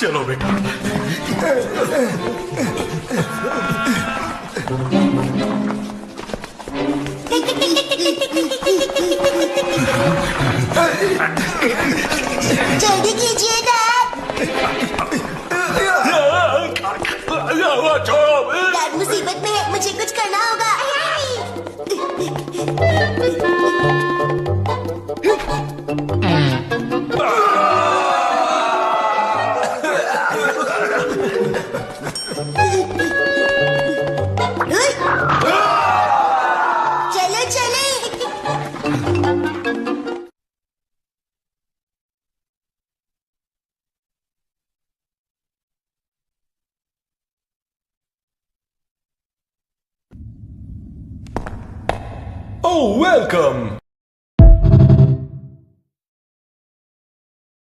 चलो बेटा। जल्दी कीजिए डैड। डैड मुसीबत में है, मुझे कुछ करना होगा। चलो चले। Oh, welcome!